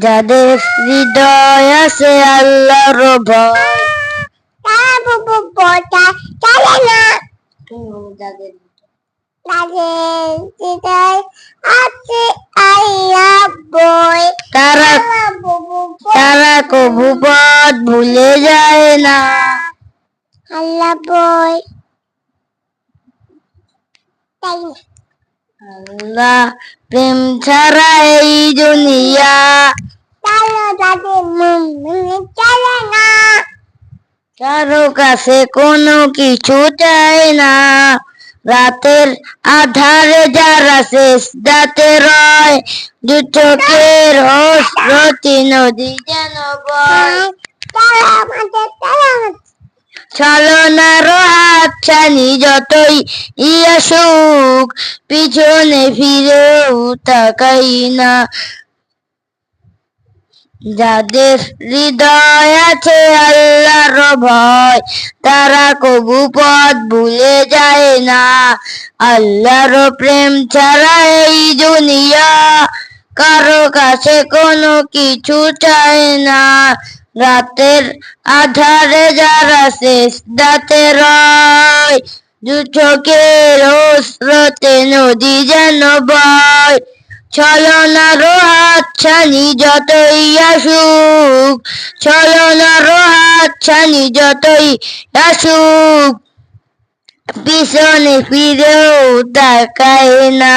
যাদের হৃদয় আছে আল্লাহর ভয় তারা বুবু বটা চলে না। যাদের তাদের হৃদয় আছে আল্লাহ বই। তারা বুবু তারা কবু পথ ভুলে যায় না। আল্লাহ বই। তাই না? আল্লাহ প্রেম ছাড়া এই দুনিয়া তারা তাদের মনে চলে না। কারো কাছে কোনো কিছু চায় না। রাতের আধারে যারা সেজদাতে রয়, দু চোখের অশ্রুতি নদী যেন বয়। তারা আমাদের ছলনার হাতছানি যতই আসুক, পিছনে ফিরেও তাকাই না। যাদের হৃদয় আছে আল্লাহর ভয় তারা কবু পথ ভুলে যায় না। আল্লাহর প্রেম ছাড়া এই দুনিয়া কারো কাছে কোনো কিছু চায় না। রাতের আধারে যারা সেজদাতে রয়, দু চোখের অশ্রুতে নদী যেন বয়। ছলনার হাতছানি যতই আসুক, ছলনার হাতছানি যতই আসুক, পিছনে ফিরেও তাকায় না।